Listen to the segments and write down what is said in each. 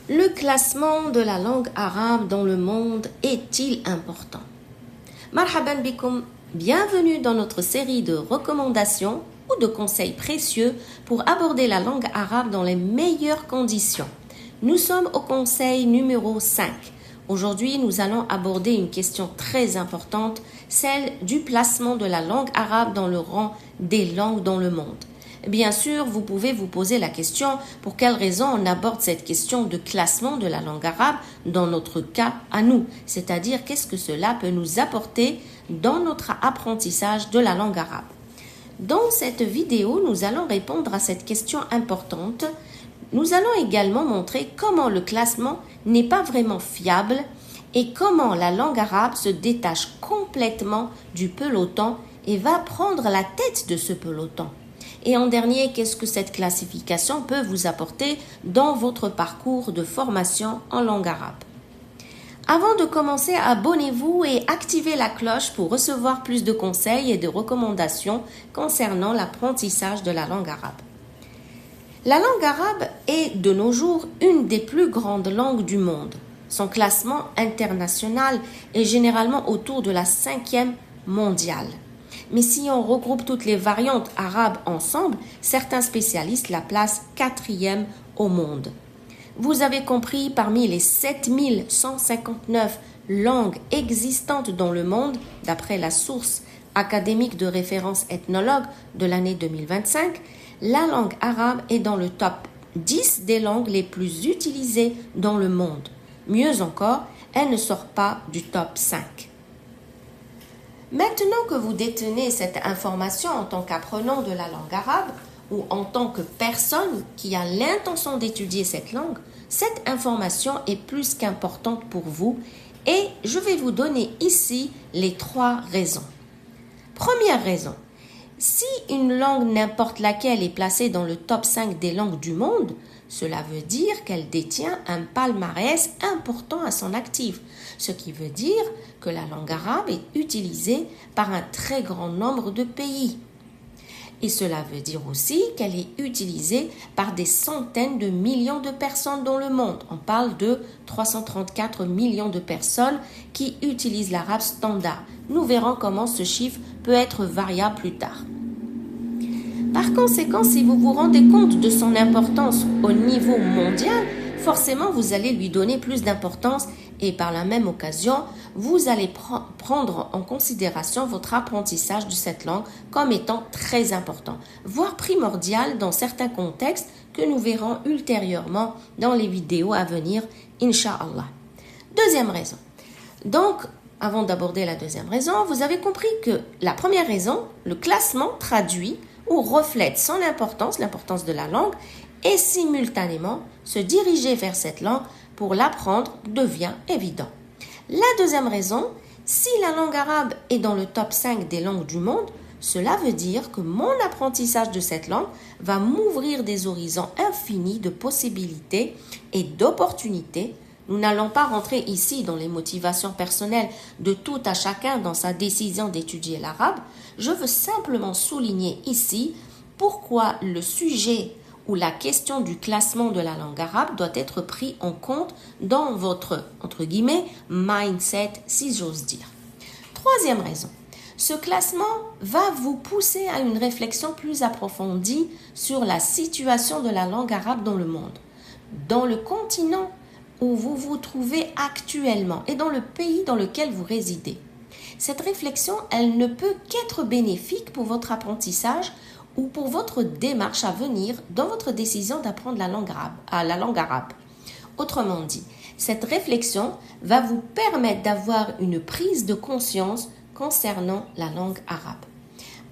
Le classement de la langue arabe dans le monde est-il important? Marhaban bikoum, bienvenue dans notre série de recommandations ou de conseils précieux pour aborder la langue arabe dans les meilleures conditions. Nous sommes au conseil numéro 5. Aujourd'hui, nous allons aborder une question très importante, celle du placement de la langue arabe dans le rang des langues dans le monde. Bien sûr, vous pouvez vous poser la question pour quelle raison on aborde cette question de classement de la langue arabe dans notre cas à nous, c'est-à-dire qu'est-ce que cela peut nous apporter dans notre apprentissage de la langue arabe. Dans cette vidéo, nous allons répondre à cette question importante. Nous allons également montrer comment le classement n'est pas vraiment fiable et comment la langue arabe se détache complètement du peloton et va prendre la tête de ce peloton. Et en dernier, qu'est-ce que cette classification peut vous apporter dans votre parcours de formation en langue arabe? Avant de commencer, abonnez-vous et activez la cloche pour recevoir plus de conseils et de recommandations concernant l'apprentissage de la langue arabe. La langue arabe est de nos jours une des plus grandes langues du monde. Son classement international est généralement autour de la 5e mondiale. Mais si on regroupe toutes les variantes arabes ensemble, certains spécialistes la placent 4e au monde. Vous avez compris, parmi les 7159 langues existantes dans le monde, d'après la source académique de référence ethnologue de l'année 2025, la langue arabe est dans le top 10 des langues les plus utilisées dans le monde. Mieux encore, elle ne sort pas du top 5. Maintenant que vous détenez cette information en tant qu'apprenant de la langue arabe ou en tant que personne qui a l'intention d'étudier cette langue, cette information est plus qu'importante pour vous et je vais vous donner ici les 3 raisons. Première raison, si une langue n'importe laquelle est placée dans le top 5 des langues du monde, cela veut dire qu'elle détient un palmarès important à son actif, ce qui veut dire que la langue arabe est utilisée par un très grand nombre de pays. Et cela veut dire aussi qu'elle est utilisée par des centaines de millions de personnes dans le monde. On parle de 334 millions de personnes qui utilisent l'arabe standard. Nous verrons comment ce chiffre peut être variable plus tard. Par conséquent, si vous vous rendez compte de son importance au niveau mondial, forcément vous allez lui donner plus d'importance et par la même occasion, vous allez prendre en considération votre apprentissage de cette langue comme étant très important, voire primordial dans certains contextes que nous verrons ultérieurement dans les vidéos à venir, Inch'Allah. Deuxième raison. Donc, avant d'aborder la deuxième raison, vous avez compris que la première raison, le classement traduit ou reflète son importance, l'importance de la langue, et simultanément, se diriger vers cette langue pour l'apprendre devient évident. La deuxième raison, si la langue arabe est dans le top 5 des langues du monde, cela veut dire que mon apprentissage de cette langue va m'ouvrir des horizons infinis de possibilités et d'opportunités. Nous n'allons pas rentrer ici dans les motivations personnelles de tout à chacun dans sa décision d'étudier l'arabe. Je veux simplement souligner ici pourquoi le sujet ou la question du classement de la langue arabe doit être pris en compte dans votre, entre guillemets, mindset, si j'ose dire. Troisième raison, ce classement va vous pousser à une réflexion plus approfondie sur la situation de la langue arabe dans le monde, dans le continent où vous vous trouvez actuellement et dans le pays dans lequel vous résidez. Cette réflexion, elle ne peut qu'être bénéfique pour votre apprentissage ou pour votre démarche à venir dans votre décision d'apprendre la langue arabe. Autrement dit, cette réflexion va vous permettre d'avoir une prise de conscience concernant la langue arabe.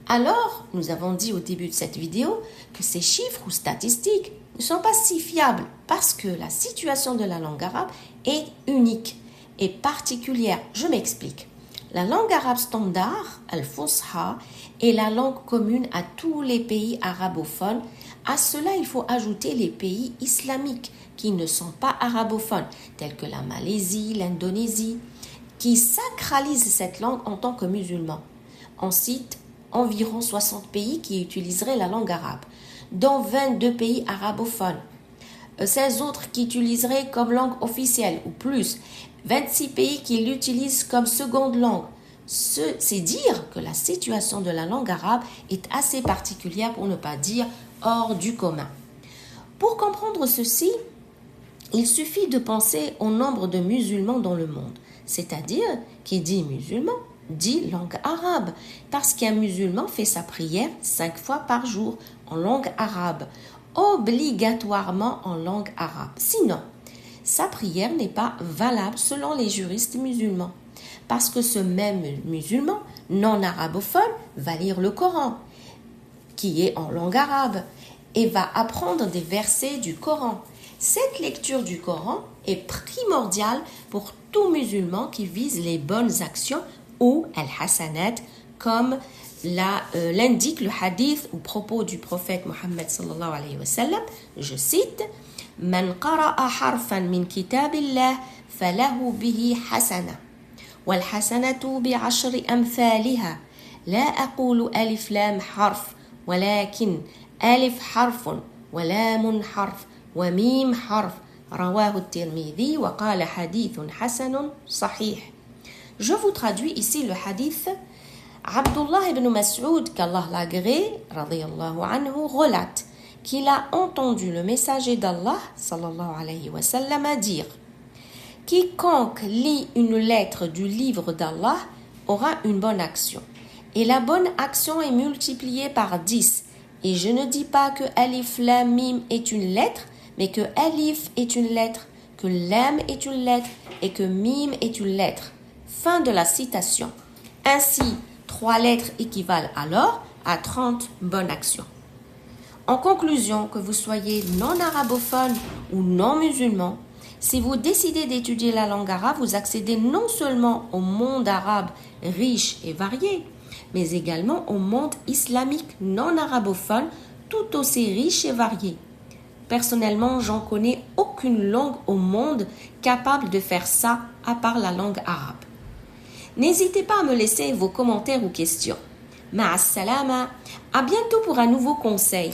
Alors, nous avons dit au début de cette vidéo que ces chiffres ou statistiques ne sont pas si fiables parce que la situation de la langue arabe est unique et particulière. Je m'explique. La langue arabe standard, al-Fusha, est la langue commune à tous les pays arabophones. À cela, il faut ajouter les pays islamiques qui ne sont pas arabophones, tels que la Malaisie, l'Indonésie, qui sacralisent cette langue en tant que musulmans. Ensuite, environ 60 pays qui utiliseraient la langue arabe, dont 22 pays arabophones. 16 autres qui utiliseraient comme langue officielle ou plus, 26 pays qui l'utilisent comme seconde langue. C'est dire que la situation de la langue arabe est assez particulière, pour ne pas dire hors du commun. Pour comprendre ceci, il suffit de penser au nombre de musulmans dans le monde, c'est-à-dire qui dit musulman dit langue arabe, parce qu'un musulman fait sa prière 5 fois par jour en langue arabe, obligatoirement en langue arabe. Sinon, sa prière n'est pas valable selon les juristes musulmans, parce que ce même musulman non arabophone va lire le Coran, qui est en langue arabe, et va apprendre des versets du Coran. Cette lecture du Coran est primordiale pour tout musulman qui vise les bonnes actions ou al-hasanat, comme l'indique le hadith au propos du prophète Mohammed sallallahu alayhi wa sallam. Je cite: Man qara'a harfan min kitabillah falahu bihi hasana wal hasanatu bi'ashri amthaliha la aqulu alif lam harf walakin alif harfun wa lamun harf wa mim harf rawahu at-Tirmidhi wa qala hadithun hasanun sahih. Je vous traduis ici le hadith. Abdullah ibn Mas'ud, qu'Allah l'agrée, radiyallahu anhu, relate qu'il a entendu le messager d'Allah, sallallahu alayhi wa sallam, dire: quiconque lit une lettre du livre d'Allah aura une bonne action. Et la bonne action est multipliée par 10. Et je ne dis pas que alif lam mim est une lettre, mais que alif est une lettre, que lam est une lettre et que mim est une lettre. Fin de la citation. Ainsi, 3 lettres équivalent alors à 30 bonnes actions. En conclusion, que vous soyez non arabophone ou non musulman, si vous décidez d'étudier la langue arabe, vous accédez non seulement au monde arabe riche et varié, mais également au monde islamique non arabophone tout aussi riche et varié. Personnellement, j'en connais aucune langue au monde capable de faire ça à part la langue arabe. N'hésitez pas à me laisser vos commentaires ou questions. Ma'as salama, à bientôt pour un nouveau conseil.